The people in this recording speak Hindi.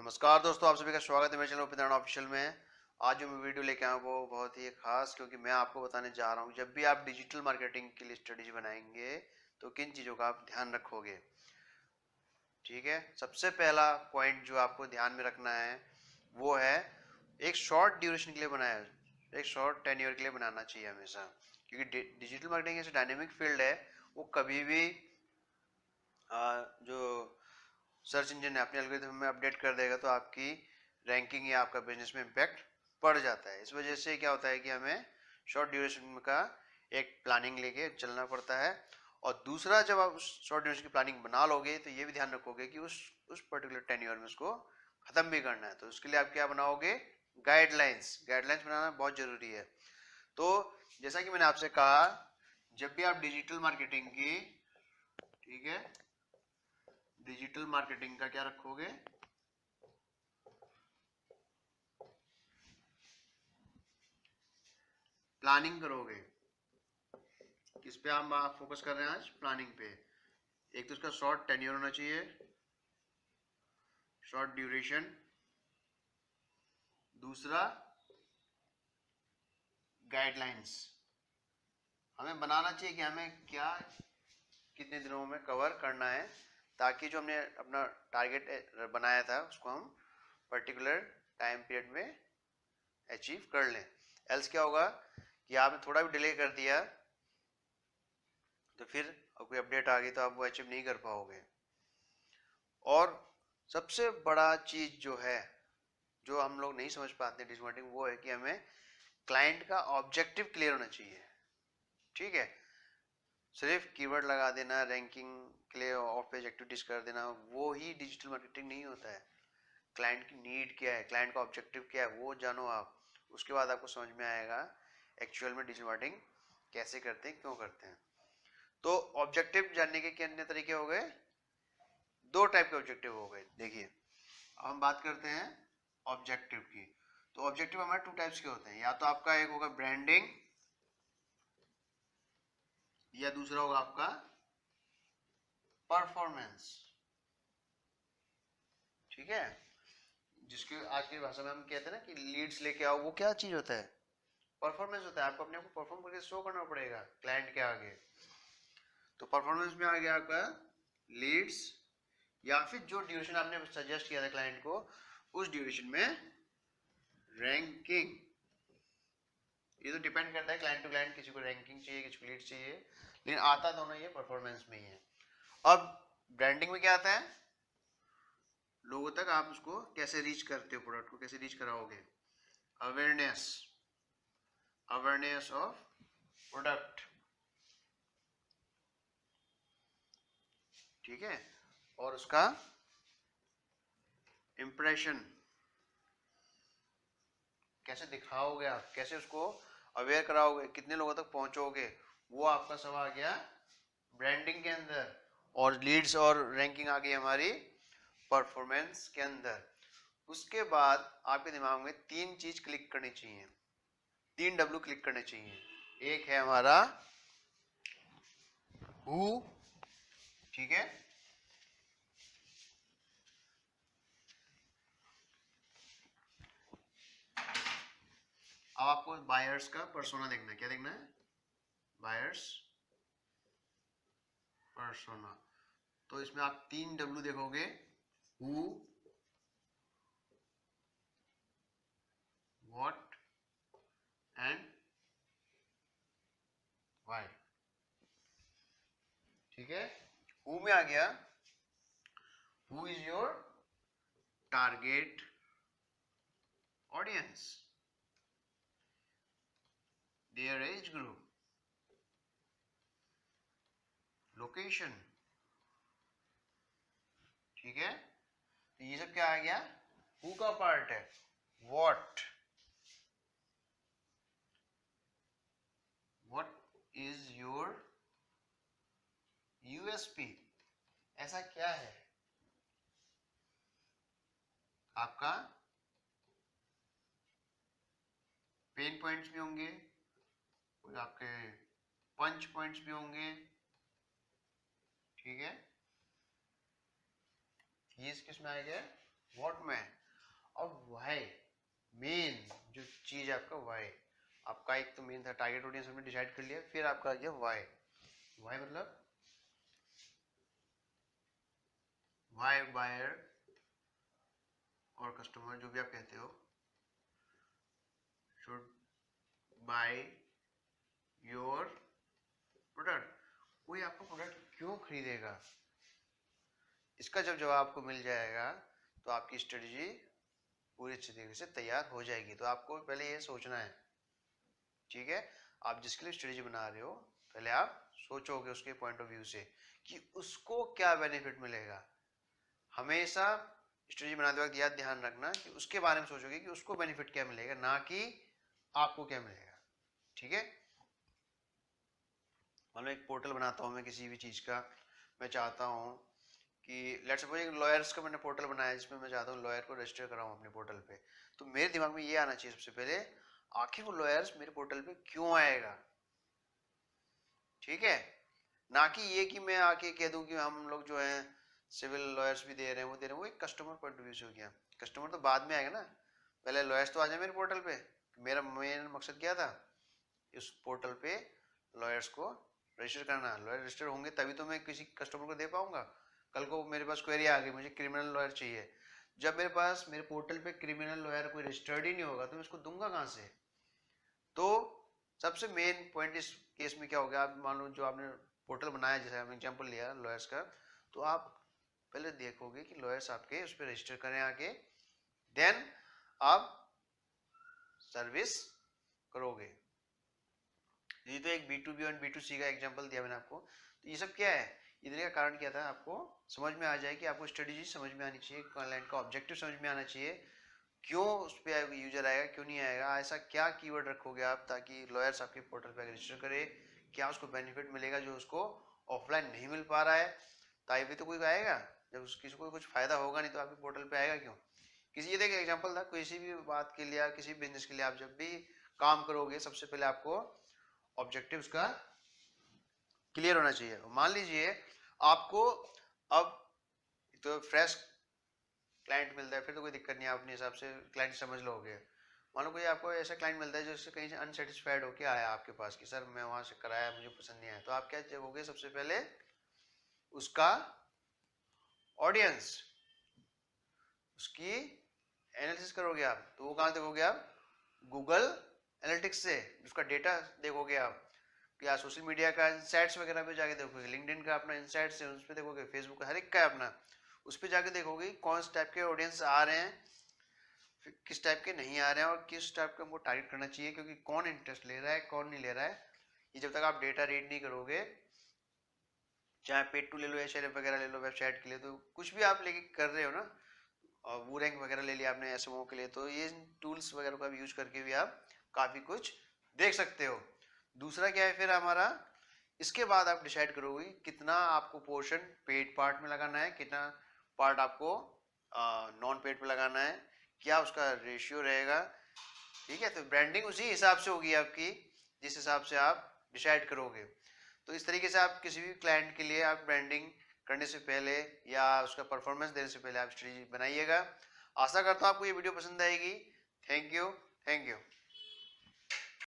नमस्कार दोस्तों, आप सभी का स्वागत है मेरे चैनल ओपन ऑफिशियल में। आज जो मैं वीडियो लेके आया हूँ वो बहुत ही खास, क्योंकि मैं आपको बताने जा रहा हूँ जब भी आप डिजिटल मार्केटिंग के लिए स्ट्रेटेजी बनाएंगे तो किन चीज़ों का आप ध्यान रखोगे। ठीक है, सबसे पहला पॉइंट जो आपको ध्यान में रखना है वो है एक शॉर्ट ड्यूरेशन के लिए बनाया, एक शॉर्ट टेन्योर के लिए बनाना चाहिए हमेशा, क्योंकि डिजिटल मार्केटिंग ऐसे डायनेमिक फील्ड है, वो कभी भी जो सर्च इंजन है अपने एल्गोरिथम में अपडेट कर देगा तो आपकी रैंकिंग या आपका बिजनेस में इम्पैक्ट पड़ जाता है। इस वजह से क्या होता है कि हमें शॉर्ट ड्यूरेशन का एक प्लानिंग लेके चलना पड़ता है। और दूसरा, जब आप शॉर्ट ड्यूरेशन की प्लानिंग बना लोगे तो ये भी ध्यान रखोगे कि उस पर्टिकुलर टेन्योर में उसको खत्म भी करना है। तो उसके लिए आप क्या बनाओगे, गाइडलाइंस। गाइडलाइंस बनाना बहुत जरूरी है। तो जैसा कि मैंने आपसे कहा, जब भी आप डिजिटल मार्केटिंग की, ठीक है, डिजिटल मार्केटिंग का क्या रखोगे, प्लानिंग करोगे। किस पे हम फोकस कर रहे हैं आज, प्लानिंग पे। एक तो उसका शॉर्ट टेन्योर होना चाहिए, शॉर्ट ड्यूरेशन। दूसरा, गाइडलाइंस। हमें बनाना चाहिए कि हमें क्या कितने दिनों में कवर करना है, ताकि जो हमने अपना टारगेट बनाया था उसको हम पर्टिकुलर टाइम पीरियड में अचीव कर लें। एल्स क्या होगा कि आपने थोड़ा भी डिले कर दिया तो फिर कोई अपडेट आ गई तो आप वो अचीव नहीं कर पाओगे। और सबसे बड़ा चीज जो है, जो हम लोग नहीं समझ पाते डिजिटल मार्केटिंग, वो है कि हमें क्लाइंट का ऑब्जेक्टिव क्लियर होना चाहिए। ठीक है, सिर्फ कीवर्ड लगा देना, रैंकिंग के लिए ऑफ पेज एक्टिविटीज कर देना, वो ही डिजिटल मार्केटिंग नहीं होता है। क्लाइंट की नीड क्या है, क्लाइंट का ऑब्जेक्टिव क्या है, वो जानो आप। उसके बाद आपको समझ में आएगा एक्चुअल में डिजिटल मार्केटिंग कैसे करते हैं, क्यों करते हैं। तो ऑब्जेक्टिव जानने के अन्य तरीके हो गए, दो टाइप के ऑब्जेक्टिव हो गए। देखिए, अब हम बात करते हैं ऑब्जेक्टिव की। तो ऑब्जेक्टिव हमारे टू टाइप्स के होते हैं, या तो आपका एक होगा ब्रांडिंग, या दूसरा होगा आपका परफॉर्मेंस। ठीक है, जिसके आज की भाषा में हम कहते हैं ना कि लीड्स लेके आओ, वो क्या चीज होता है, परफॉर्मेंस होता है। आपको अपने आप को परफॉर्म करके शो करना पड़ेगा क्लाइंट के आगे। तो परफॉर्मेंस में आ गया आपका लीड्स, या फिर जो ड्यूरेशन आपने सजेस्ट किया था क्लाइंट को, उस ड्यूरेशन में रैंकिंग। ये तो डिपेंड करता है क्लाइंट टू क्लाइंट, किसी को रैंकिंग चाहिए, किसी को लीड चाहिए, लेकिन आता दोनों ये परफॉर्मेंस में ही है। अब ब्रांडिंग में क्या आता है, लोगों तक आप उसको कैसे रीच करते हो, प्रोडक्ट को कैसे रीच कराओगे, अवेयरनेस, अवेयरनेस ऑफ प्रोडक्ट। ठीक है, और उसका इंप्रेशन कैसे दिखाओगे आप, कैसे उसको अवेयर कराओगे, कितने लोगों तक पहुंचोगे, वो आपका सब आ गया ब्रांडिंग के अंदर। और लीड्स और रैंकिंग आ गई हमारी परफॉर्मेंस के अंदर। उसके बाद आपके दिमाग में तीन चीज क्लिक करनी चाहिए, तीन डब्ल्यू क्लिक करने चाहिए। एक है हमारा हु, ठीक है, अब आपको बायर्स का पर्सोना देखना है। क्या देखना है, बायर्स पर्सोना। तो इसमें आप तीन डब्ल्यू देखोगे, हु, व्हाट एंड व्हाई। ठीक है, हु में आ गया, who is your target audience, their age group, location. ठीक है, तो ये सब क्या आ गया, हु का पार्ट है। What, what is your USP, ऐसा क्या है आपका। पेन पॉइंट्स भी होंगे, कोई आपके पंच पॉइंट्स भी होंगे। ठीक है, ये किस में आ गया, व्हाट में। चीज़ है आपका वाई। आपका एक तो मेन था टारगेट ऑडियंस हमने डिसाइड कर लिया, फिर आपका आ गया वाई। वाई मतलब वाई बायर और कस्टमर जो भी आप कहते हो शुड बाय योर प्रोडक्ट। कोई आपका प्रोडक्ट क्यों खरीदेगा, इसका जब जवाब आपको मिल जाएगा तो आपकी स्ट्रेटजी पूरी अच्छी तरीके से तैयार हो जाएगी। तो आपको पहले ये सोचना है, ठीक है, आप जिसके लिए स्ट्रेटजी बना रहे हो पहले आप सोचोगे उसके पॉइंट ऑफ व्यू से कि उसको क्या बेनिफिट मिलेगा। हमेशा स्ट्रेटजी बनाते वक्त याद ध्यान रखना कि उसके बारे में सोचोगे कि उसको बेनिफिट क्या मिलेगा, ना कि आपको क्या मिलेगा। ठीक है, मान लो एक पोर्टल बनाता हूँ मैं किसी भी चीज़ का, मैं चाहता हूँ कि लेट्स सपोज एक लॉयर्स का मैंने पोर्टल बनाया जिसमें मैं चाहता हूँ लॉयर को रजिस्टर कराऊँ अपने पोर्टल पे। तो मेरे दिमाग में ये आना चाहिए सबसे पहले, आखिर वो लॉयर्स मेरे पोर्टल पे क्यों आएगा। ठीक है, ना कि ये कि मैं आके कह दूं कि हम लोग जो है सिविल लॉयर्स भी दे रहे हैं वो दे रहे हैं, वो एक कस्टमर पॉइंट ऑफ व्यू से हो गया। कस्टमर तो बाद में आएगा ना, पहले लॉयर्स तो आ जाए मेरे पोर्टल पे। मेरा मेन मकसद क्या था, इस पोर्टल पे लॉयर्स को रजिस्टर करना। लॉयर रजिस्टर होंगे तभी तो मैं किसी कस्टमर को दे पाऊंगा। कल को मेरे पास क्वेरी आ गई मुझे क्रिमिनल लॉयर चाहिए, जब मेरे पास मेरे पोर्टल पे क्रिमिनल लॉयर कोई रजिस्टर्ड ही नहीं होगा तो मैं उसको दूंगा कहाँ से। तो सबसे मेन पॉइंट इस केस में क्या हो गया, आप मान लो जो आपने पोर्टल बनाया, जैसे हमने एग्जांपल लिया लॉयर्स का, तो आप पहले देखोगे कि लॉयर्स आपके उस पर रजिस्टर करें आके, देन आप सर्विस करोगे। ये तो एक B2B और B2C का एग्जांपल दिया मैंने आपको। तो ये सब क्या है, इधर का कारण क्या था, आपको समझ में आ जाए कि आपको स्ट्रेटेजी समझ में आनी चाहिए, क्लाइंट का ऑब्जेक्टिव समझ में आना चाहिए, क्यों उस पर यूजर आएगा क्यों नहीं आएगा, ऐसा क्या कीवर्ड रखोगे आप ताकि लॉयर्स आपके पोर्टल पे रजिस्टर करे, क्या उसको बेनिफिट मिलेगा जो उसको ऑफलाइन नहीं मिल पा रहा है, तभी तो कोई आएगा। जब किसी को कुछ फायदा होगा नहीं तो आपके पोर्टल पे आएगा क्यों। किसी ये देखिए एग्जांपल था, किसी भी बात के लिए किसी भी बिजनेस के लिए आप जब भी काम करोगे सबसे पहले आपको ऑब्जेक्टिव्स का क्लियर होना चाहिए। मान लीजिए आपको अब तो फ्रेश क्लाइंट मिलता है फिर तो कोई दिक्कत नहीं, आप अपने हिसाब से क्लाइंट समझ लोगे। मान लो कोई आपको ऐसा क्लाइंट मिलता है जो इससे कहीं से अनसेटिस्फाइड होके आया आपके पास कि सर मैं वहां से कराया मुझे पसंद नहीं आया, तो आप क्या देखोगे, सबसे पहले उसका ऑडियंस, उसकी एनालिसिस करोगे आप। तो वो कहाँ देखोगे आप, गूगल एनालिटिक्स से उसका डेटा देखोगे आप, या सोशल मीडिया का इंसाइट्स वगैरह पे जाके देखोगे, लिंक्डइन का अपना इंसाइट्स है उस पर देखोगे, फेसबुक का हर एक का है अपना, उस पर जाके देखोगे कौन से टाइप के ऑडियंस आ रहे हैं, किस टाइप के नहीं आ रहे हैं और किस टाइप का हमको टारगेट करना चाहिए, क्योंकि कौन इंटरेस्ट ले रहा है कौन नहीं ले रहा है। ये जब तक आप डेटा रीड नहीं करोगे, चाहे पेड टू ले लो या शेयर वगैरह ले लो वेबसाइट के लिए, तो कुछ भी आप लेके कर रहे हो ना, और वो रैंक वगैरह ले लिया आपने एसएमओ के लिए, तो ये टूल्स वगैरह का भी यूज करके भी आप काफ़ी कुछ देख सकते हो। दूसरा क्या है फिर हमारा, इसके बाद आप डिसाइड करोगे कितना आपको पोर्शन पेड पार्ट में लगाना है, कितना पार्ट आपको नॉन पेड पे लगाना है, क्या उसका रेशियो रहेगा। ठीक है, तो ब्रांडिंग उसी हिसाब से होगी आपकी जिस हिसाब से आप डिसाइड करोगे। तो इस तरीके से आप किसी भी क्लाइंट के लिए आप ब्रांडिंग करने से पहले या उसका परफॉर्मेंस देने से पहले आप स्ट्रेटजी बनाइएगा। आशा करता हूँ आपको ये वीडियो पसंद आएगी। Thank you.